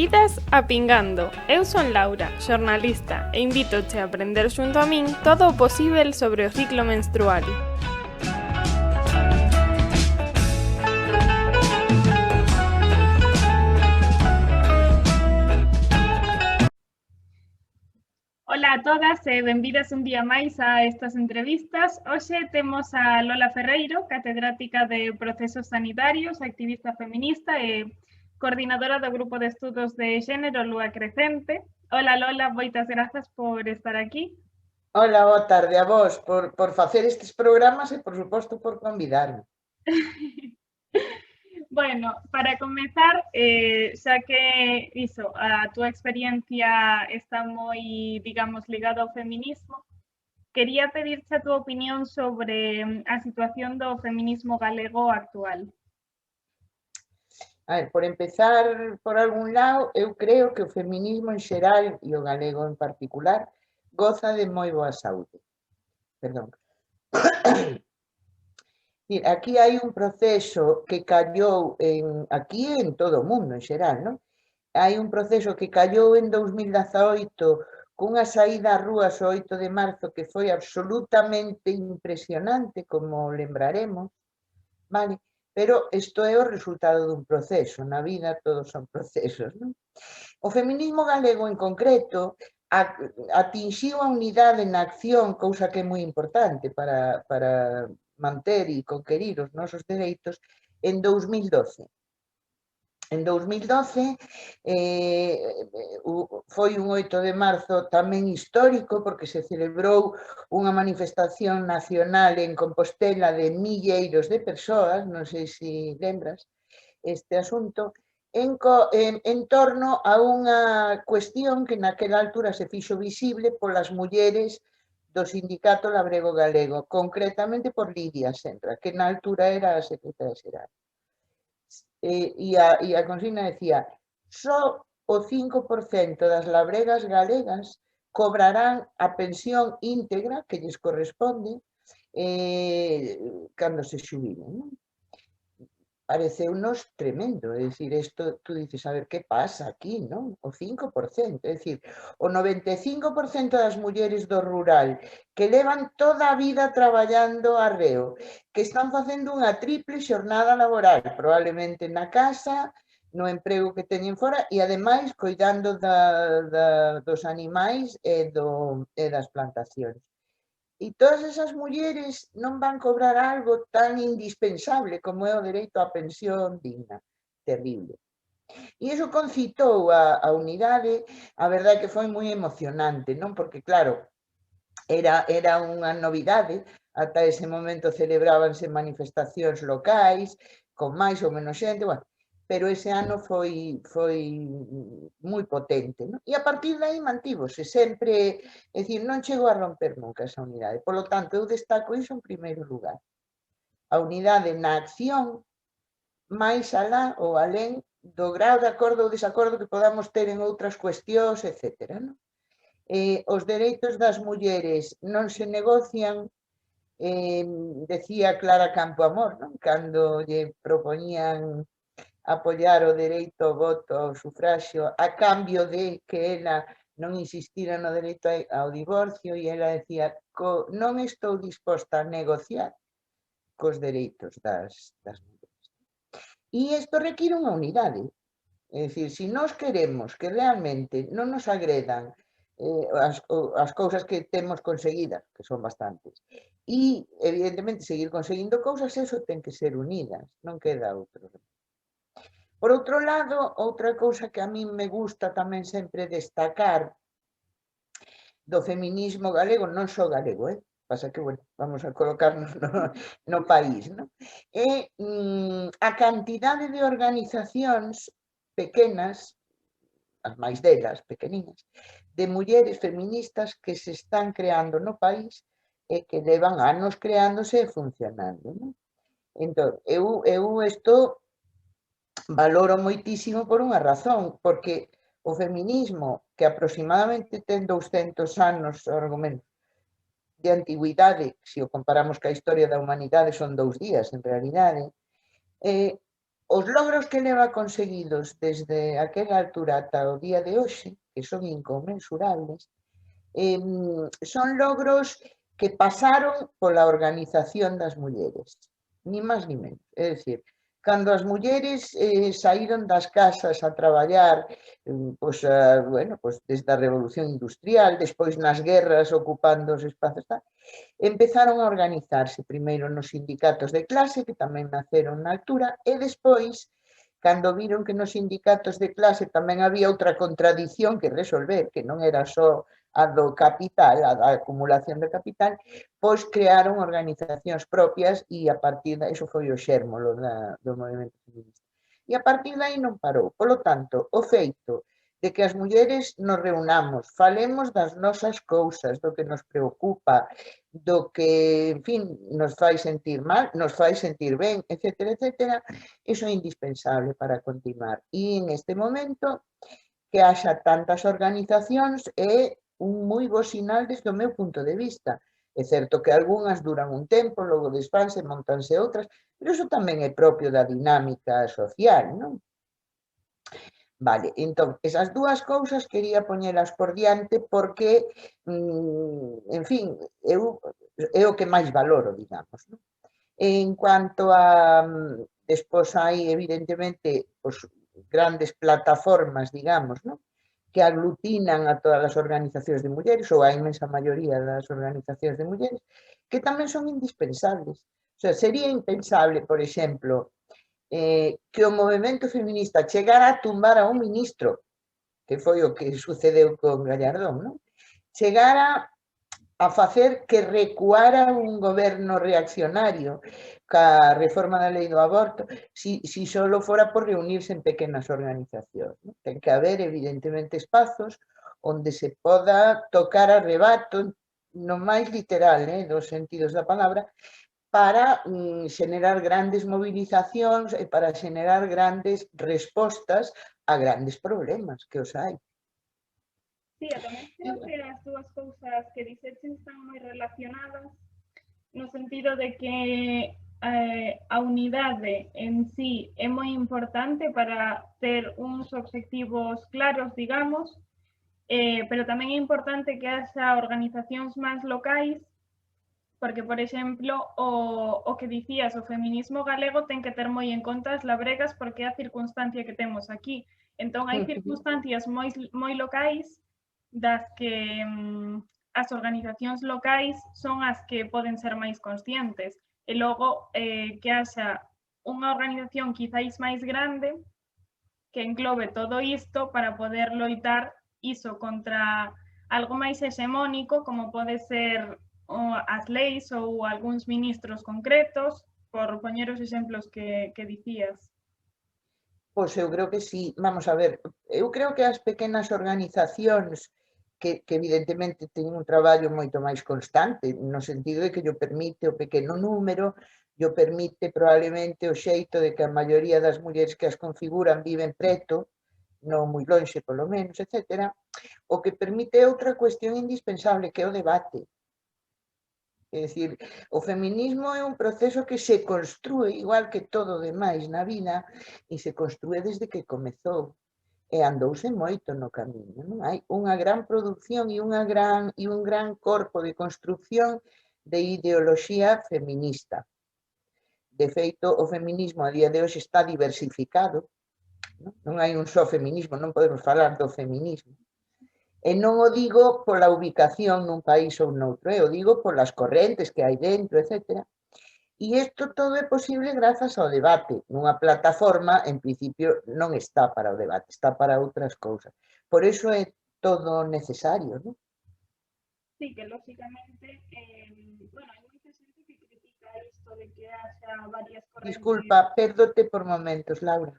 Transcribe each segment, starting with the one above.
Benvidas a Pingando. Eu son Laura, xornalista, e invítoche a aprender xunto a min todo o posíbel sobre o ciclo menstrual. Ola a todas e benvidas un día máis a estas entrevistas. Hoxe temos a Lola Ferreiro, catedrática de Procesos Sanitarios, activista feminista e coordinadora do Grupo de Estudos de Xénero Lúa Crecente. Ola Lola, moitas grazas por estar aquí. Hola, boa tarde a vos por facer estes programas e, por suposto, por convidarme. Bueno, para comezar, xa que iso, a túa experiencia está moi, digamos, ligada ao feminismo, quería pedirte a túa opinión sobre a situación do feminismo galego actual. A ver, por empezar por algún lado, eu creo que o feminismo en xeral e o galego en particular goza de moi boa saúde. Perdón. Aquí hai un proceso que callou aquí en todo o mundo en xeral, non? Hai un proceso que callou en 2018 cunha saída ás rúas o 8 de marzo que foi absolutamente impresionante, como lembraremos, vale? Pero isto é o resultado dun proceso, na vida todos son procesos, non? O feminismo galego en concreto atinxiu a unidade na acción, cousa que é moi importante para manter e conquerir os nosos dereitos, en 2012. En 2012 foi un 8 de marzo tamén histórico porque se celebrou unha manifestación nacional en Compostela de milleiros de persoas, non sei se lembras este asunto, en torno a unha cuestión que naquela altura se fixo visible polas mulleres do Sindicato Labrego Galego, concretamente por Lidia Senra, que na altura era a secretaria xeral. E a consigna decía: só o 5% das labregas galegas cobrarán a pensión íntegra que lles corresponde cando se xubilen, non? Pareceunos tremendo, é dicir, isto, tú dices, a ver, que pasa aquí, non? O 5%, é dicir, o 95% das mulleres do rural que levan toda a vida traballando arreo, que están facendo unha triple xornada laboral, probablemente na casa, no emprego que teñen fora e, ademais, coidando dos animais e das plantacións. E todas esas mulleres non van cobrar algo tan indispensable como é o dereito á pensión digna. Terrible. E iso concitou a unidade, a verdade que foi moi emocionante, non? Porque, claro, era unha novidade, ata ese momento celebrábanse manifestacións locais, con máis ou menos xente, bueno, pero ese ano foi moi potente, non? E a partir de aí mantívose sempre, é dicir, non chegou a romper nunca esa unidade. Polo tanto, eu destaco iso en primeiro lugar. A unidade na acción, máis alá ou alén do grau de acordo ou desacordo que podamos ter en outras cuestións, etc. Non? Os dereitos das mulleres non se negocian, decía Clara Campoamor, non? Cando lle propoñían apoiar o dereito ao voto ao sufraxio a cambio de que ela non insistira no dereito ao divorcio, e ela decía, non estou disposta a negociar cos dereitos das mulleres. E isto require unha unidade. É dicir, se nós queremos que realmente non nos agredan as cousas que temos conseguidas, que son bastantes, e, evidentemente, seguir conseguindo cousas, eso ten que ser unidas, non queda outro. Por outro lado, outra cousa que a min me gusta tamén sempre destacar do feminismo galego, non só galego, pasa que, bueno, vamos a colocarnos no país, non? É a cantidade de organizacións pequenas, as máis delas, pequeninas, de mulleres feministas que se están creando no país e que levan anos creándose e funcionando, non? Entón, eu isto valoro moitísimo por unha razón, porque o feminismo, que aproximadamente ten 200 anos, algo menos, de antigüidade, se o comparamos ca historia da humanidade, son 2 días, en realidade, os logros que leva conseguidos desde aquela altura ata o día de hoxe, que son inconmensurables, son logros que pasaron pola organización das mulleres, ni máis ni menos. É dicir, cando as mulleres saíron das casas a traballar, bueno, desde a Revolución Industrial, despois nas guerras ocupando os espazos, empezaron a organizarse primeiro nos sindicatos de clase, que tamén naceron na altura, e despois, cando viron que nos sindicatos de clase tamén había outra contradición que resolver, que non era só a do capital, a da acumulación de capital, pois crearon organizacións propias e a partir de iso foi o xérmolo do movimento feminista. E a partir de aí non parou. Polo tanto, o feito de que as mulleres nos reunamos, falemos das nosas cousas, do que nos preocupa, do que, en fin, nos fai sentir mal, nos fai sentir ben, etcétera, etcétera, iso é indispensable para continuar. E en este momento, que haxa tantas organizacións é un moi bo sinal desde o meu punto de vista. É certo que algunhas duran un tempo, logo desfanse, montanse outras, pero iso tamén é propio da dinámica social, non? Vale, entón, esas dúas cousas quería poñelas por diante porque, en fin, é o que máis valoro, digamos, non? En cuanto a, despois hai, evidentemente, os grandes plataformas, digamos, non? Que aglutinan a todas as organizacións de mulleres, ou a inmensa maioría das organizacións de mulleres, que tamén son indispensables. O sea, sería impensable, por exemplo, que o movimento feminista chegara a tumbar a un ministro, que foi o que sucedeu con Gallardón, non? Chegara a facer que recuara un goberno reaccionario ca reforma da lei do aborto, si solo fora por reunirse en pequenas organizacións. Ten que haber, evidentemente, espazos onde se poda tocar a rebato, no máis literal, dos sentidos da palabra, para xenerar grandes movilizacións e para xenerar grandes respostas a grandes problemas que os hai. Sí, eu tamén creo que as dúas cousas que dixeches están moi relacionadas no sentido de que a unidade en sí é moi importante para ter uns obxectivos claros, digamos, pero tamén é importante que haxa organizacións máis locais, porque, por exemplo, o que dicías, o feminismo galego ten que ter moi en conta as labregas porque é a circunstancia que temos aquí. Entón, hai circunstancias moi locais das que as organizacións locais son as que poden ser máis conscientes. E logo que haxa unha organización quizáis máis grande que englobe todo isto para poder loitar iso contra algo máis hexemónico, como pode ser as leis ou algúns ministros concretos, por poñer os exemplos que dicías. Pois eu creo que sí. Vamos a ver, eu creo que as pequenas organizacións que evidentemente teñen un traballo moito máis constante, no sentido de que llo permite o pequeno número, llo permite probablemente o xeito de que a maioría das mulleres que as configuran viven preto, non moi lonxe polo menos, etc. O que permite outra cuestión indispensable, que é o debate. É dicir, o feminismo é un proceso que se construe, igual que todo o demais na vida, e se construe desde que comezou. E andouse moito no camiño, non? Hai unha gran produción e un gran corpo de construcción de ideoloxía feminista. De feito, o feminismo a día de hoxe está diversificado, non hai un só feminismo, non podemos falar do feminismo. E non o digo pola ubicación nun país ou noutro, o digo polas correntes que hai dentro, etc. E isto todo é posible grazas ao debate. Nunha plataforma, en principio, non está para o debate, está para outras cousas. Por iso é todo necesario, non? Sí, que lógicamente, bueno, hai moita xente que critica isto de que haxa varias correntes. Disculpa, pérdote por momentos, Laura.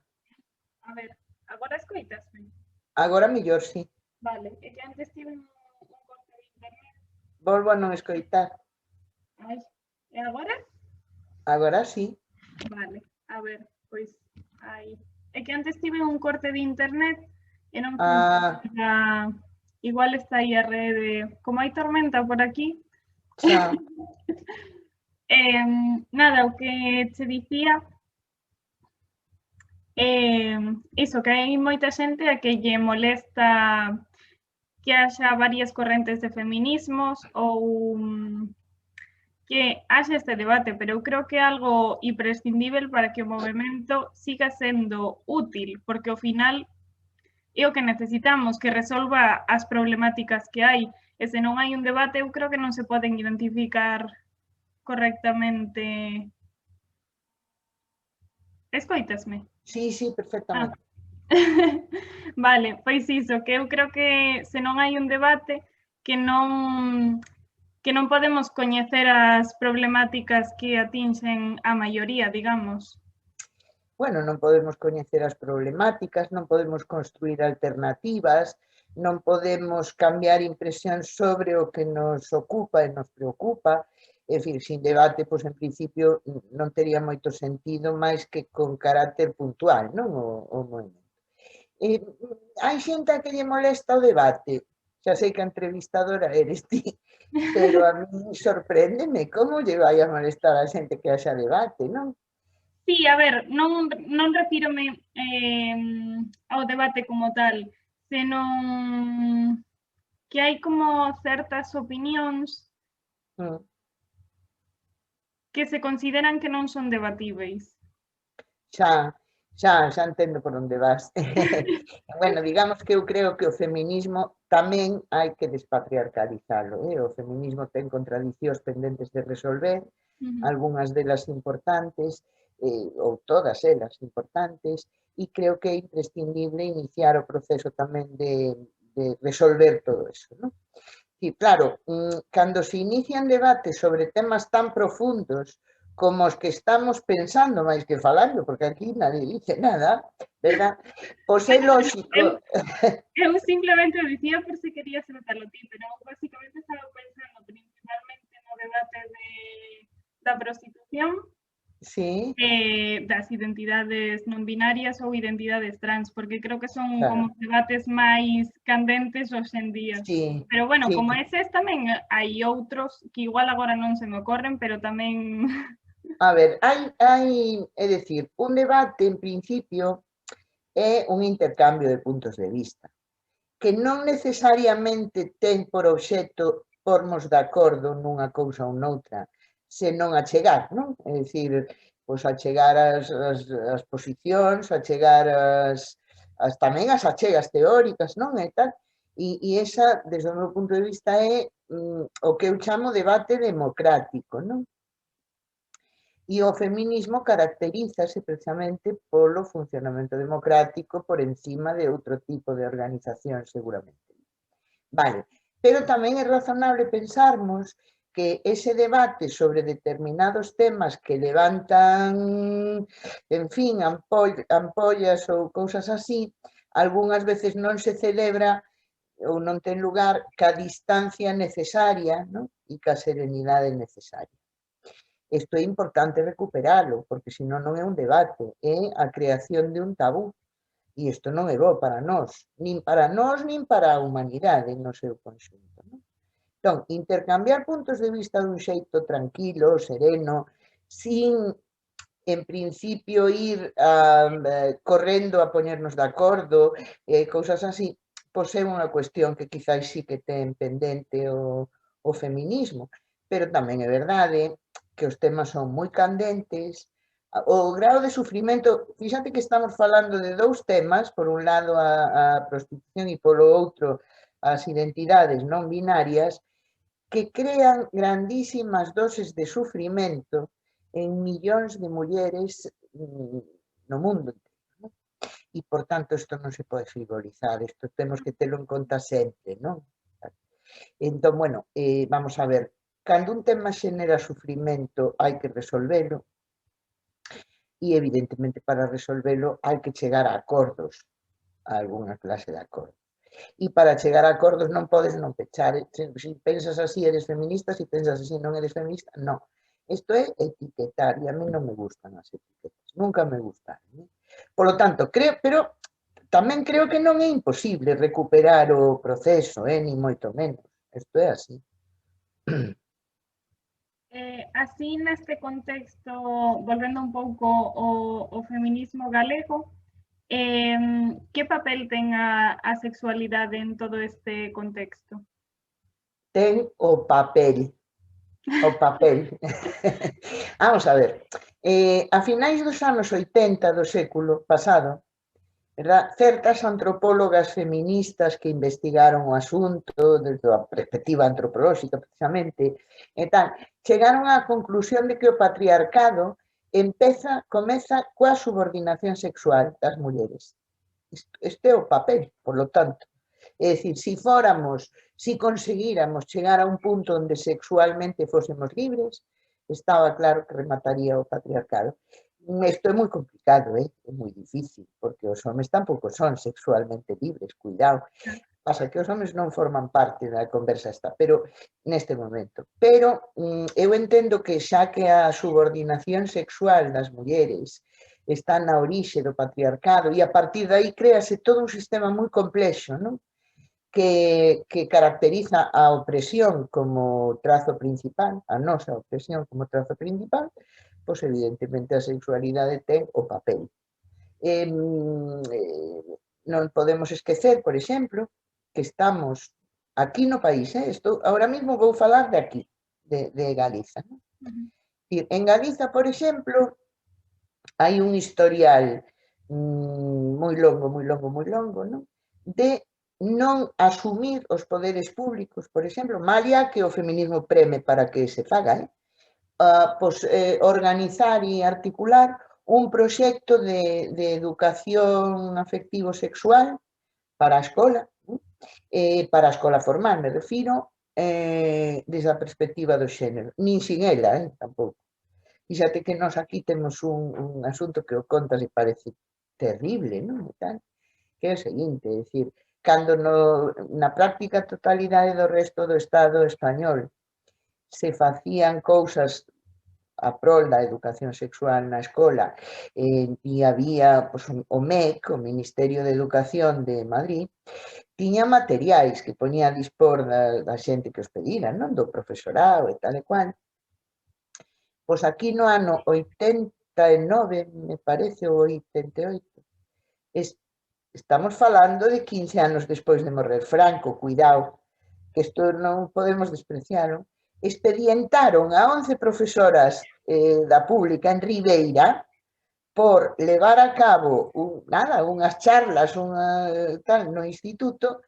A ver, agora escoitasme? Agora mellor, sí. Vale, é que antes tive un corte de internet. Volvo a non escoitar. Ai, e agora? Agora sí. Vale, a ver, pois aí. É que antes tive un corte de internet e non funciona. Igual está aí a rede. Como hai tormenta por aquí. Xa. Nada, o que che dicía Iso, que hai moita xente a que lle molesta que haxa varias correntes de feminismos ou que haxa este debate, pero eu creo que é algo imprescindível para que o movimento siga sendo útil, porque ao final é o que necesitamos, que resolva as problemáticas que hai. E se non hai un debate, eu creo que non se poden identificar correctamente. Escoitasme? Sí, sí, Ah. perfectamente. Vale, pois iso, que eu creo que se non hai un debate que non podemos coñecer as problemáticas que atinxen a maioría, digamos. Bueno, non podemos coñecer as problemáticas, non podemos construir alternativas, non podemos cambiar impresións sobre o que nos ocupa e nos preocupa. É dicir, sin debate, pois en principio non tería moito sentido máis que con carácter puntual, non? O movimento. Hai xente a que lle molesta o debate. Xa sei que a entrevistadora eres ti, pero a mí sorpréndeme como lle vai a molestar a xente que haxa debate, non? Sí, a ver, non refírome ao debate como tal, senón que hai como certas opinións Mm. que se consideran que non son debatíveis. Xa entendo por onde vas. Bueno, digamos que eu creo que o feminismo tamén hai que despatriarcalizalo. O feminismo ten contradicións pendentes de resolver, algunhas delas importantes, ou todas elas importantes, e creo que é imprescindible iniciar o proceso tamén de resolver todo eso, non? Y claro, cando se inician debates sobre temas tan profundos como os que estamos pensando máis que falando, porque aquí nadie dice nada, verdad? Pois é lógico. Eu simplemente o dicía por se querías notarlo ti, pero basicamente estaba pensando principalmente no debate da prostitución, Sí, das identidades non binarias ou identidades trans, porque creo que son como claro. os debates máis candentes hoxe en día. Sí, Pero bueno, sí. como eses tamén hai outros que igual agora non se me ocorren, pero tamén A ver, é dicir, un debate en principio é un intercambio de puntos de vista, que non necesariamente ten por obxecto pormos de acordo nunha cousa ou noutra, senón a chegar, non? É dicir, pois a chegar as posicións, a chegar tamén as achegas teóricas, non? E tal. E esa, desde o meu punto de vista, é o que eu chamo debate democrático, non? E o feminismo caracterízase precisamente polo funcionamento democrático por encima de outro tipo de organización, seguramente. Vale, pero tamén é razonable pensarmos que ese debate sobre determinados temas que levantan, en fin, ampollas ou cousas así, algunhas veces non se celebra ou non ten lugar ca distancia necesaria, non? E ca serenidade necesaria. Isto é importante recuperalo, porque senón non é un debate, é a creación de un tabú. E isto non é bo para nós, nin para a humanidade no seu conxunto. Non? Entón, intercambiar puntos de vista dun xeito tranquilo, sereno, sin, en principio, ir correndo a poñernos de acordo, cousas así, pois é unha cuestión que quizás sí que ten pendente o feminismo, pero tamén é verdade que os temas son moi candentes, o grao de sufrimento, fíxate que estamos falando de dous temas, por un lado a prostitución e polo outro as identidades non binarias, que crean grandísimas doses de sufrimento en millóns de mulleres no mundo inteiro. E, por tanto, isto non se pode frivolizar, isto temos que telo en conta sempre, non? Entón, bueno, vamos a ver, cando un tema xenera sufrimento hai que resolvelo, e evidentemente para resolvelo hai que chegar a acordos, a algunha clase de acordo. E para chegar a acordos non podes non pechar, se pensas así eres feminista, se pensas así non eres feminista, non. Isto é etiquetar e a mí non me gustan as etiquetas, nunca me gustaron. Por lo tanto, pero tamén creo que non é imposible recuperar o proceso, ni moito menos. Isto é así. así neste contexto, volvendo un pouco ao feminismo galego, Que papel ten a sexualidade en todo este contexto? Ten o papel. O papel. Vamos a ver. A finais dos anos 80 do século pasado, verdad? Certas antropólogas feministas que investigaron o asunto desde a perspectiva antropolóxica precisamente e tal, chegaron á conclusión de que o patriarcado comeza coa subordinación sexual das mulleres. Este é o papel, por lo tanto. É dicir, si conseguíramos chegar a un punto onde sexualmente fósemos libres, estaba claro que remataría o patriarcado. Isto é moi complicado, é moi difícil, porque os homes tampouco son sexualmente libres, cuidado. Pasa que os homes non forman parte da conversa esta, pero neste momento. Pero eu entendo que xa que a subordinación sexual das mulleres está na orixe do patriarcado e a partir de aí créase todo un sistema moi complexo, non? Que caracteriza a opresión como trazo principal, a nosa opresión como trazo principal, pois evidentemente a sexualidade ten o papel. Non podemos esquecer, por exemplo, que estamos aquí no país, ahora mismo vou falar de aquí, de Galiza. ¿No? En Galiza, por exemplo, hai un historial moi longo, ¿no? De non asumir os poderes públicos, por exemplo, malia que o feminismo preme para que se faga, organizar e articular un proxecto de educación afectivo-sexual para a escola, para a escola formal, me refiro, desde a perspectiva do xénero. Nin sin ela, tampouco. Fíxate que nós aquí temos un asunto que o contas e parece terrible, non? Que é o seguinte, é dicir, cando na práctica totalidade do resto do Estado español se facían cousas a prol da educación sexual na escola e había pues, o MEC, o Ministerio de Educación de Madrid, tiña materiais que ponía a dispor da xente que os pedira, non? Do profesorado e tal e cual. Pois aquí no ano 89, me parece, ou 88, estamos falando de 15 anos despois de morrer Franco, cuidado, que isto non podemos despreciar, non? Expedientaron a 11 profesoras da pública en Ribeira por levar a cabo unhas charlas no instituto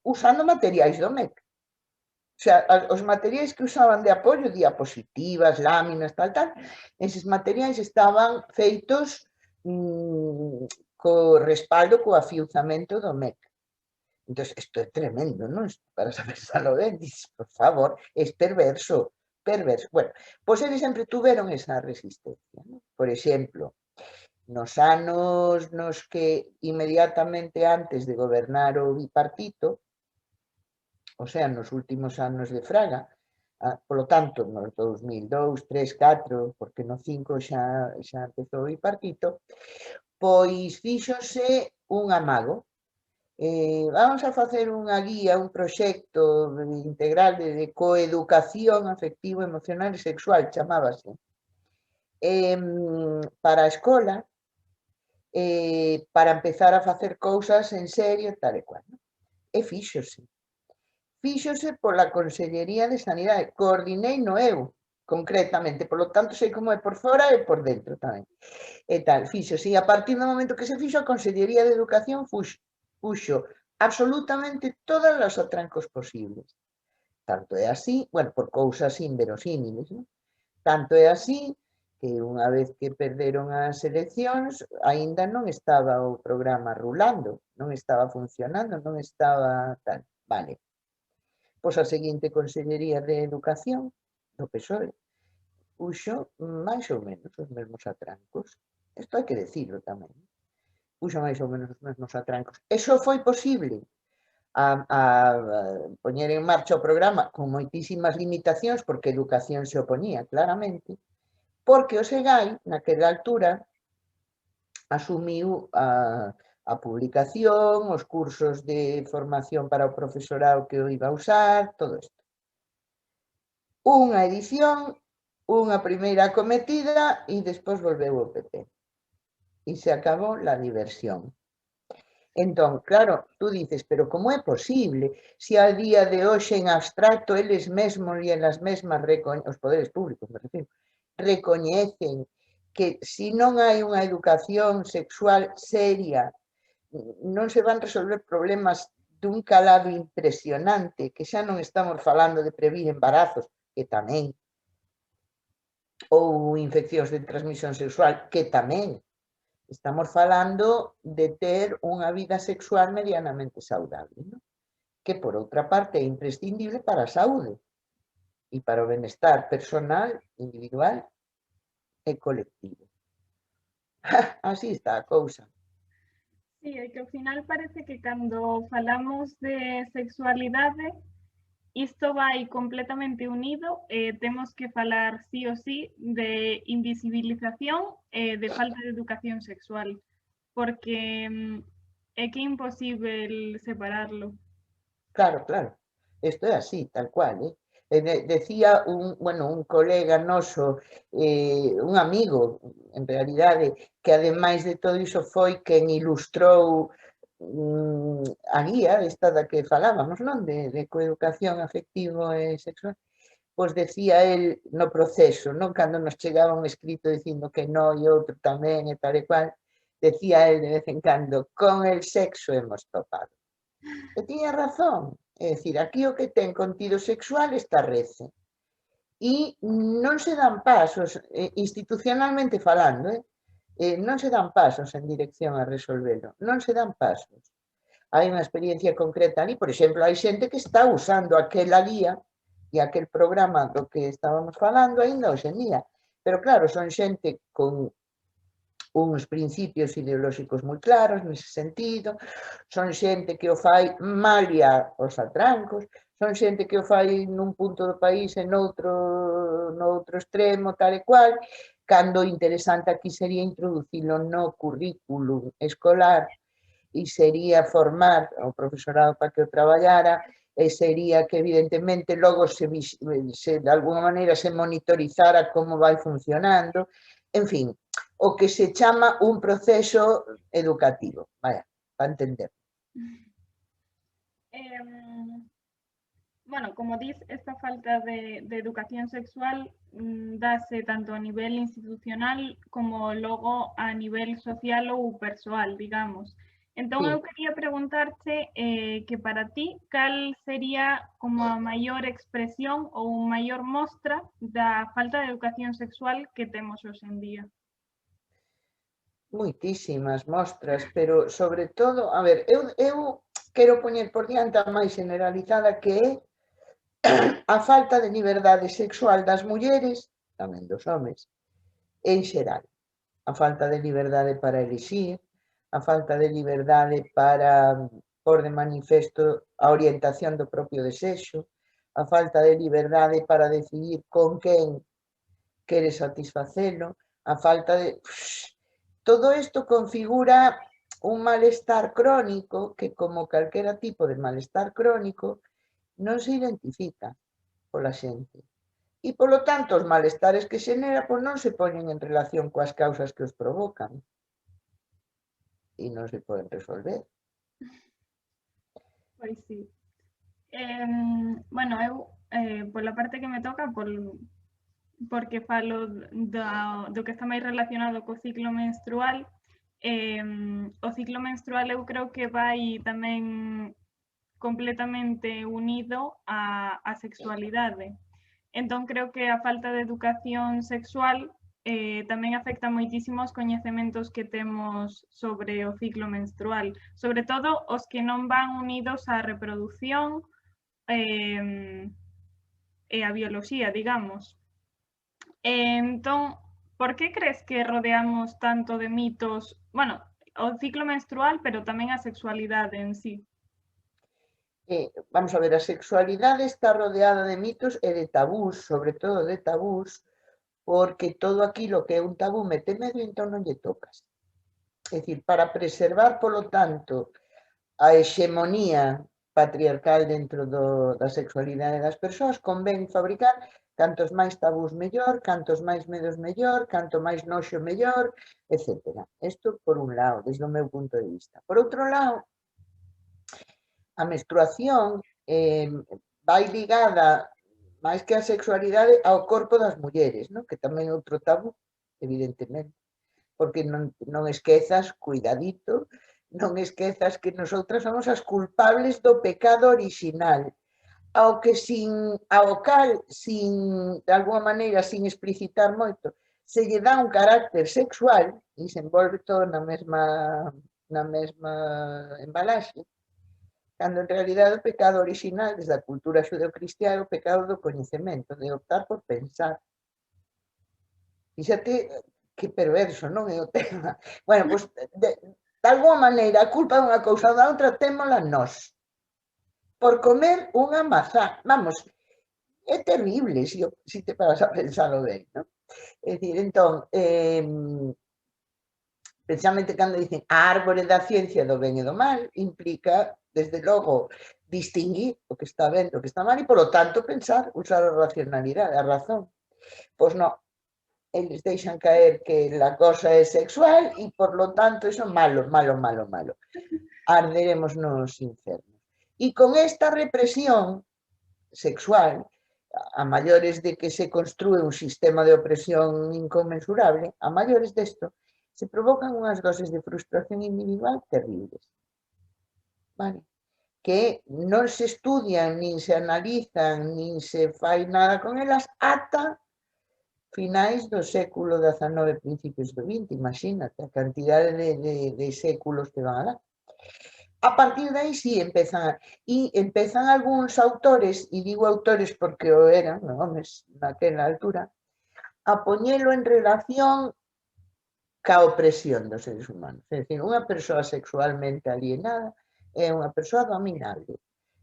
usando materiais do MEC. O sea, os materiais que usaban de apoio, diapositivas, láminas, tal, eses materiais estaban feitos co respaldo, co afiuzamento do MEC. Entón, isto é tremendo, non? Para sabersalo ben, dices, por favor, é perverso. Bueno, pois eles sempre tuveron esa resistencia, non? Por exemplo, nos anos nos que inmediatamente antes de gobernar o bipartito, o sea, nos últimos anos de Fraga, polo tanto, nos 2002, 3, 4, porque no 5 xa empezou o bipartito, pois fíxose un amago. Vamos a facer unha guía, un proxecto integral de coeducación afectivo, emocional e sexual, chamábase, para a escola, para empezar a facer cousas en serio, tal e cual. E fíxose pola Consellería de Sanidade, coordinei no eu, concretamente, polo tanto sei como é por fora e por dentro tamén. E tal, fíxose, e a partir do momento que se fixo, a Consellería de Educación puxo absolutamente todas as atrancos posibles. Tanto é así, bueno, por cousas inverosímiles, non? Tanto é así que unha vez que perderon as eleccións, aínda non estaba o programa rulando, non estaba funcionando, non estaba tal. Vale. Pois a seguinte Consellería de Educación, do PSOE, puxo máis ou menos os mesmos atrancos. Isto hai que decirlo tamén. Puxo máis ou menos os mesmos atrancos. E só foi posible a poñer en marcha o programa con moitísimas limitacións, porque a educación se oponía claramente, porque o SEGAI, naquela altura, asumiu a publicación, os cursos de formación para o profesorado que o iba a usar, todo isto. Unha edición, unha primeira acometida e despois volveu o PP. y se acabó la diversión. Entón, claro, tú dices, pero como é posible se a día de hoxe en abstracto eles mesmos e elas mesmas, os poderes públicos, me refiro, recoñecen que se non hai unha educación sexual seria non se van resolver problemas dun calado impresionante, que xa non estamos falando de previr embarazos, que tamén, ou infeccións de transmisión sexual, que tamén. Estamos falando de ter unha vida sexual medianamente saudable, ¿no? Que, por outra parte, é imprescindible para a saúde e para o benestar personal, individual e colectivo. Así está a cousa. Sí, é que ao final parece que cando falamos de sexualidade, isto vai completamente unido, temos que falar sí o sí de invisibilización e de falta de educación sexual, porque é que é imposible separarlo. Claro, claro. Isto é así, tal cual, ¿eh? Decía un colega noso, un amigo, en realidade, que ademais de todo iso foi quen ilustrou a guía esta da que falábamos, non? De coeducación afectivo e sexual. Pois decía el no proceso, non? Cando nos chegaba un escrito dicindo que no e outro tamén e tal e cual, decía el de vez en cando, con el sexo hemos topado. E tiña razón, é dicir, aquí o que ten contido sexual está rece. E non se dan pasos, institucionalmente falando, non se dan pasos en dirección a resolvelo, non se dan pasos. Hai unha experiencia concreta ali, por exemplo, hai xente que está usando aquela guía e aquel programa do que estábamos falando aínda hoxe en día. Pero claro, son xente con uns principios ideolóxicos moi claros nese sentido, son xente que o fai malia os atrancos, son xente que o fai nun punto do país e noutro extremo, tal e cual, cando interesante aquí sería introducilo no currículum escolar e sería formar ao profesorado para que o traballara, e sería que evidentemente logo se de alguna maneira se monitorizara como vai funcionando, en fin, o que se chama un proceso educativo, vaya, para entender. Bueno, como dices, esta falta de educación sexual dase tanto a nivel institucional como logo a nivel social ou persoal, digamos. Entón, eu quería preguntarte que para ti, cal sería como a maior expresión ou maior mostra da falta de educación sexual que temos hoxe en día? Moitísimas mostras, pero sobre todo, a ver, eu quero poñer por diante a máis generalizada que é a falta de liberdade sexual das mulleres, tamén dos homes, en xeral. A falta de liberdade para elixir, a falta de liberdade para pôr de manifesto a orientación do propio desexo, a falta de liberdade para decidir con quen quere satisfacelo, a falta de... Todo isto configura un malestar crónico que, como calquera tipo de malestar crónico, non se identifica pola xente. E, polo tanto, os malestares que xenera pois non se poñen en relación coas causas que os provocan. E non se poden resolver. Pois sí. Bueno, eu, pola parte que me toca, porque falo do que está máis relacionado co ciclo menstrual, o ciclo menstrual eu creo que vai tamén completamente unido á sexualidade. Entón, creo que a falta de educación sexual tamén afecta moitísimo os coñecementos que temos sobre o ciclo menstrual, sobre todo os que non van unidos á reproducción e a bioloxía, digamos. Entón, por que crees que rodeamos tanto de mitos, bueno, o ciclo menstrual, pero tamén a sexualidade en sí? Vamos a ver, a sexualidade está rodeada de mitos e de tabús, sobre todo de tabús, porque todo aquilo que é un tabú mete medio, entón non lle tocas. É dicir, para preservar, polo tanto, a hexemonía patriarcal dentro da sexualidade das persoas, convén fabricar Cantos máis tabús mellor, cantos máis medos mellor, canto máis noxo mellor, etc. Isto por un lado, desde o meu punto de vista. Por outro lado, a menstruación vai ligada, máis que a sexualidade, ao corpo das mulleres, non? Que tamén é outro tabú, evidentemente. Porque non esquezas, cuidadito, non esquezas que nosotras somos as culpables do pecado orixinal, ao cal, de alguma maneira, sin explicitar moito, se lle dá un carácter sexual e se envolve todo na mesma embalaxe, cando en realidade o pecado orixinal, desde a cultura xudeocristiá, é o pecado do coñecemento, de optar por pensar. Fíxate que perverso, non é o tema. Bueno, pois, de alguma maneira, a culpa dunha cousa ou da outra témola nós. Por comer unha mazá. Vamos, é terrible se te paras a pensalo ben, non? É dicir, entón, precisamente cando dicen a árbore da ciencia do ben e do mal, implica, desde logo, distinguir o que está ben do que está mal e, polo tanto, pensar, usar a racionalidade, a razón. Pois non, eles deixan caer que a cosa é sexual e, por lo tanto, iso é malo, malo, malo, malo. Arderemos nos infernos. E con esta represión sexual, a maiores de que se construe un sistema de opresión inconmensurable, a maiores desto, se provocan unhas doses de frustración individual terribles. Vale? Que non se estudian, nin se analizan, nin se fai nada con elas ata finais do século XIX, principios do XX, imagínate a cantidade de séculos que van a dar. A partir de aí sí empezan algúns autores, e digo autores porque o eran, homes, naquela altura, a poñelo en relación ca opresión dos seres humanos. É dicir, unha persoa sexualmente alienada é unha persoa dominable.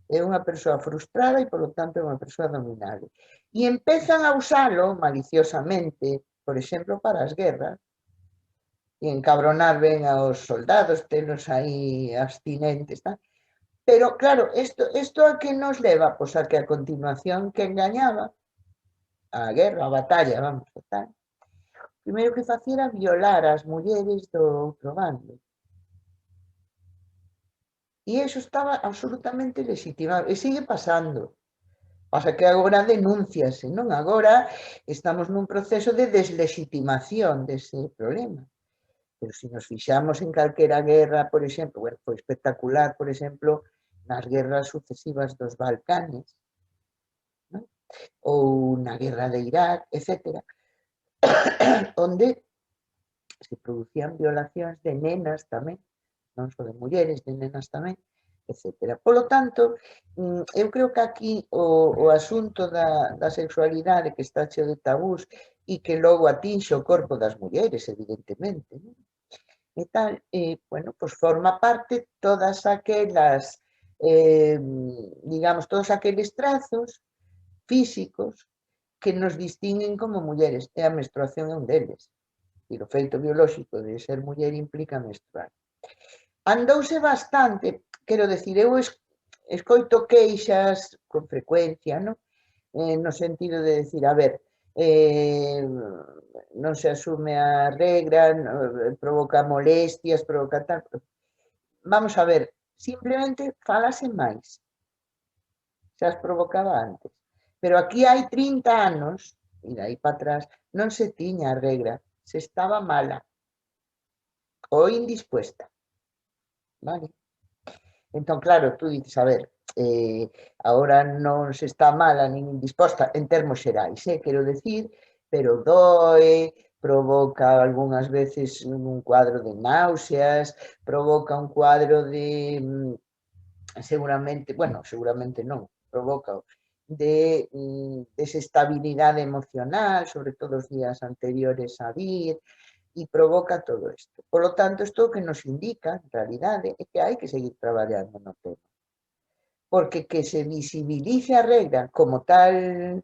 É unha persoa frustrada e, polo tanto, é unha persoa dominable. E empezan a usalo maliciosamente, por exemplo, para as guerras, e encabronar ben aos soldados, telos aí abstinentes, tal. Pero, claro, isto a que nos leva? Pois a que a continuación que engañaba a guerra, a batalla, vamos, tal, primeiro que facía era violar as mulleres do outro bando. E iso estaba absolutamente legitimado, e sigue pasando. Pasa que agora denúnciase, non? Agora estamos nun proceso de deslegitimación dese problema. Pero se nos fixamos en calquera guerra, por exemplo, bueno, foi espectacular, por exemplo, nas guerras sucesivas dos Balcanes, non? Ou na guerra de Irak, etc., onde se producían violacións de nenas tamén, non só de mulleres, de nenas tamén, etc. Polo tanto, eu creo que aquí o asunto da sexualidade que está cheo de tabús e que logo atinxe o corpo das mulleres, evidentemente, non? E tal, bueno, pois forma parte todas aquelas, digamos, todos aqueles trazos físicos que nos distinguen como mulleres, e a menstruación é un deles. E o feito biolóxico de ser muller implica menstruar. Andouse bastante, quero decir, eu escoito queixas con frecuencia, non? No sentido de decir, a ver, non se asume a regra, provoca molestias, provoca tal. Vamos a ver, simplemente falase máis. Xa as provocaba antes. Pero aquí hai 30 anos, e dai para atrás, non se tiña a regra, se estaba mala ou indispuesta. Vale? Entón, claro, tú dices, a ver, agora non se está mala nin indisposta en termos xerais, quero decir, pero doe, provoca algunhas veces un cuadro de náuseas, provoca un cuadro de, seguramente, bueno, seguramente non, provoca de desestabilidade emocional, sobre todo os días anteriores a vir, e provoca todo isto. Por lo tanto, isto que nos indica, en realidade, é que hai que seguir traballando no tema. Porque que se visibilice a regra como tal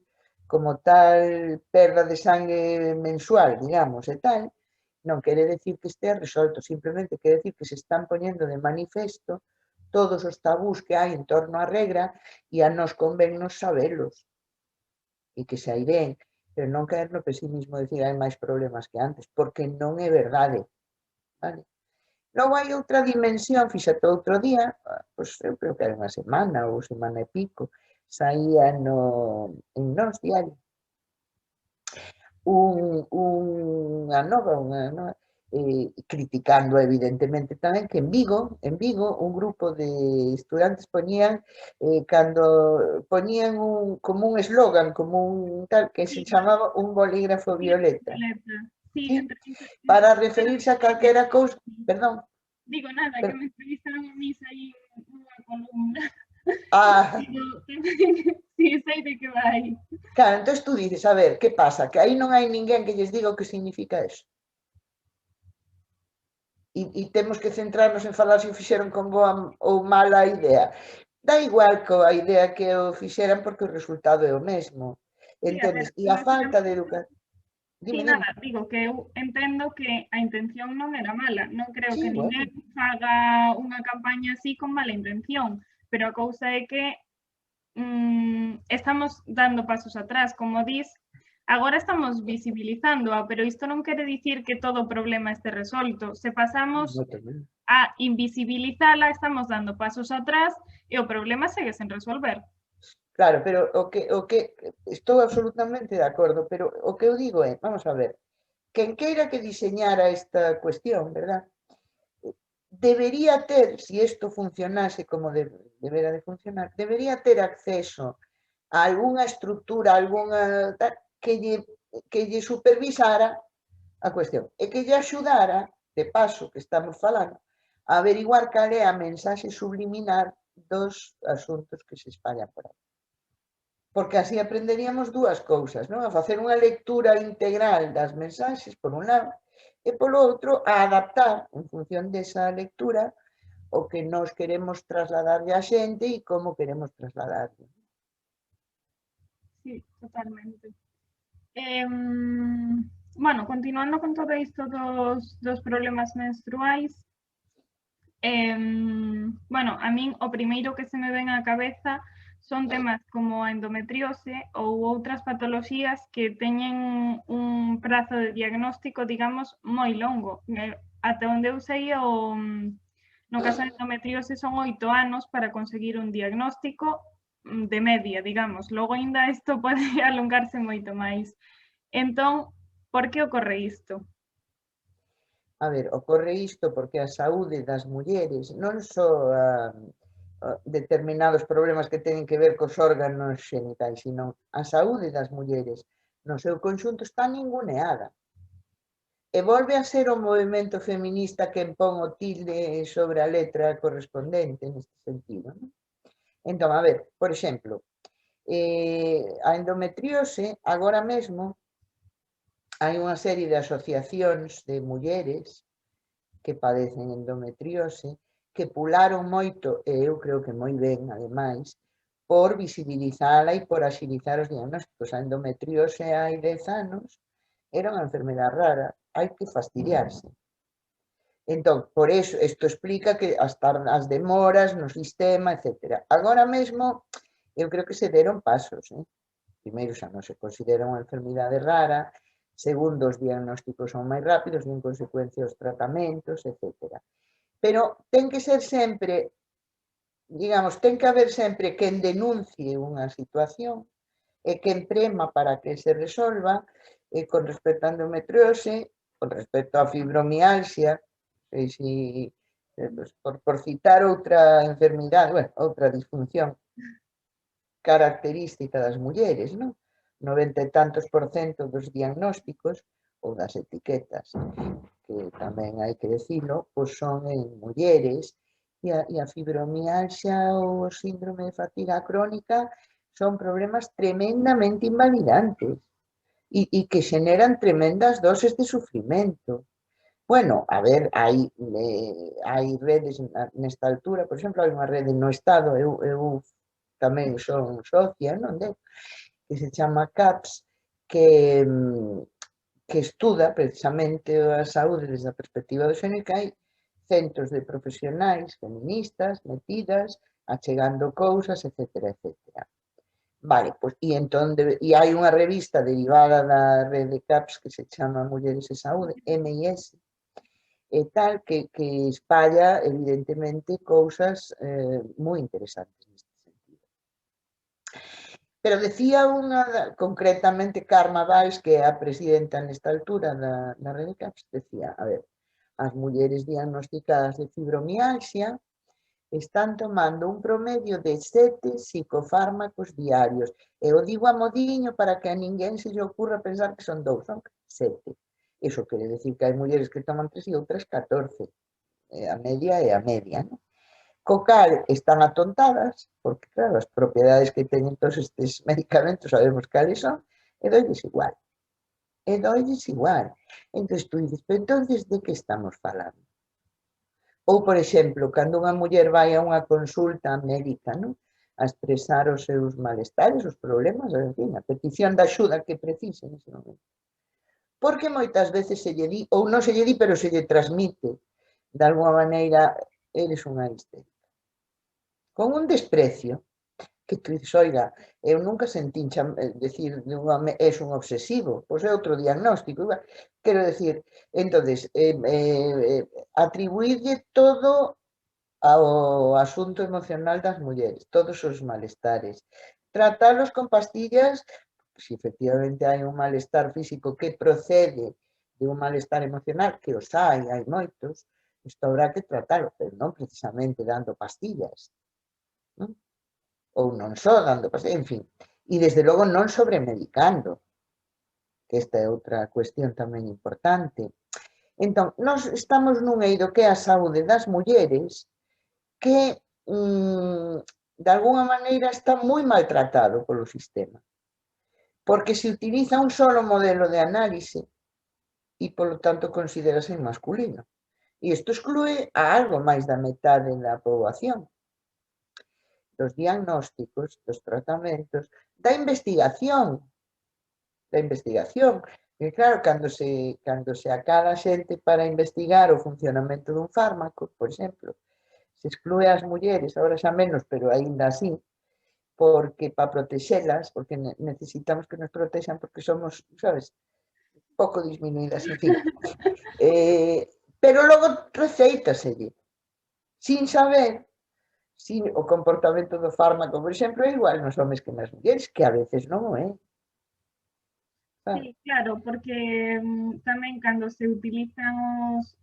perda de sangue mensual, digamos, e tal, non quere decir que estea resolto, simplemente quere decir que se están poñendo de manifesto todos os tabús que hai en torno á regra e a nos convennos sabelos. e que sai ben, pero non caer no pesimismo de dicir hai máis problemas que antes, porque non é verdade, vale? Logo hai outra dimensión, fíxate outro día, pois eu creo que era unha semana ou semana e pico, saía en Nós Diario unha nova, criticando evidentemente tamén que en Vigo un grupo de estudantes poñían, cando poñían como un eslogan, como un tal, que se chamaba un bolígrafo violeta, Sí, ¿sí? Para referirse a calquera cousa, perdón. Digo nada, que me entrevistaron a mí aí unha columna. Digo, sí, sei de que vai. Claro, entón tú dices, a ver, que pasa? Que aí non hai ninguén que lles diga o que significa eso. E temos que centrarnos en falar se o fixeron con boa ou mala idea. Dá igual coa idea que o fixeran porque o resultado é o mesmo. Entendes? E a falta de educación... Sí, nada, digo que eu entendo que a intención non era mala. Non creo que ninguén faga unha campaña así con mala intención, pero a cousa é que estamos dando pasos atrás, como dis, agora estamos visibilizándoa, pero isto non quere dicir que todo o problema este resolto. Se pasamos a invisibilizala, estamos dando pasos atrás e o problema segue sen resolver. Claro, pero o que estou absolutamente de acordo, pero o que eu digo é, vamos a ver, quen queira que diseñara esta cuestión, verdad? Debería ter, si isto funcionase como debera de funcionar, debería ter acceso a algunha estructura, algunha que lle supervisara a cuestión e que lle axudara, de paso que estamos falando, a averiguar cal é a mensaxe subliminar dos asuntos que se espallan por aí. Porque así aprenderíamos dúas cousas, non? A facer unha lectura integral das mensaxes, por un lado, e polo outro, a adaptar, en función desa lectura, o que nos queremos trasladarlle a xente e como queremos trasladarlle. Sí, totalmente. Bueno, continuando con todo isto dos problemas menstruais, bueno, a min o primeiro que se me ven á cabeza son temas como a endometriose ou outras patoloxías que teñen un prazo de diagnóstico, digamos, moi longo. Ata onde eu sei, no caso de endometriose son 8 anos para conseguir un diagnóstico de media, digamos. Logo ainda isto pode alongarse moito máis. Entón, por que ocorre isto? A ver, ocorre isto porque a saúde das mulleres, non só determinados problemas que teñen que ver cos órganos xenitais, sino a saúde das mulleres no seu conxunto está ninguneada. E volve a ser o movimento feminista que pon o tilde sobre a letra correspondente neste sentido. Non? Entón, a ver, por exemplo, a endometriose, agora mesmo, hai unha serie de asociacións de mulleres que padecen endometriose que pularon moito, e eu creo que moi ben, ademais, por visibilizala e por axilizar os diagnósticos. A endometriose hai 10 anos era unha enfermedade rara, hai que fastidiarse. Entón, por eso, isto explica que as demoras no sistema, etc. Agora mesmo, eu creo que se deron pasos. Primeiro, xa non se considera unha enfermidade rara, segundo, os diagnósticos son máis rápidos e en consecuencia os tratamentos, etc. Pero ten que ser sempre, digamos, ten que haber sempre quen denuncie unha situación e quen prema para que se resolva, con respecto a endometriose, con respecto a fibromialgia, por citar outra enfermidade, bueno, outra disfunción característica das mulleres, non? 90 e tantos % dos diagnósticos ou das etiquetas, que tamén hai que decirlo, pois son en mulleres, e a fibromialgia ou o síndrome de fatiga crónica son problemas tremendamente invalidantes e que xeneran tremendas doses de sufrimento. Bueno, a ver, hai redes nesta altura, por exemplo, hai unha rede no Estado, eu tamén son socia, non de, que se chama CAPS, que estuda precisamente a saúde desde a perspectiva do xénero, que hai centros de profesionais feministas metidas, achegando cousas, etc. etc. Vale, pues, e hai unha revista derivada da rede CAPS que se chama Mulleres e Saúde, MIS, e tal, que espalla, evidentemente, cousas moi interesantes neste sentido. Pero decía unha, concretamente, Karma Valls, que é a presidenta nesta altura da rede CAPS, decía, a ver, as mulleres diagnosticadas de fibromialgia están tomando un promedio de 7 psicofármacos diarios. E o digo a modiño para que a ninguén se lle ocurra pensar que son 2, son 7. Iso quere decir que hai mulleres que toman 3 e outras 14. A media é a media, non? Co cal están atontadas, porque claro, as propiedades que teñen todos estes medicamentos sabemos cales son, e doilles igual. E doilles igual. Entón, tú dices, pero entonces de que estamos falando? Ou, por exemplo, cando unha muller vai a unha consulta médica, non? A expresar os seus malestares, os problemas, en fin, a petición de axuda que precise nese momento. Porque moitas veces se lle di, ou non se lle di, pero se lle transmite, de alguma maneira, eres unha histérica. Con un desprecio, que tú dices, oiga, eu nunca sentí decir, es un obsesivo, pois é outro diagnóstico, quero decir, entonces, atribuirlle todo ao asunto emocional das mulleres, todos os malestares, tratalos con pastillas, se efectivamente hai un malestar físico que procede de un malestar emocional, que os hai moitos, isto habrá que tratalo, pero non precisamente dando pastillas, non? Ou non só dando pastillas, en fin, e desde logo non sobremedicando, que esta é outra cuestión tamén importante. Entón, nós estamos nun eido que é a saúde das mulleres, que de alguna maneira está moi maltratado polo sistema, porque se utiliza un solo modelo de análise e, polo tanto, considérase masculino. E isto exclúe a algo máis da metade da poboación, dos diagnósticos, dos tratamentos, da investigación. E claro, cando se acada xente para investigar o funcionamento dun fármaco, por exemplo, se exclúe as mulleres, agora xa menos, pero aínda así, porque para protexelas, porque necesitamos que nos protexan porque somos, sabes, pouco disminuídas, en fin. Pero logo receitaselle, sin saber si o comportamento do fármaco, por exemplo, é igual nos homes que nas mulleres, que a veces non o é. Sí, claro, porque tamén cando se utilizan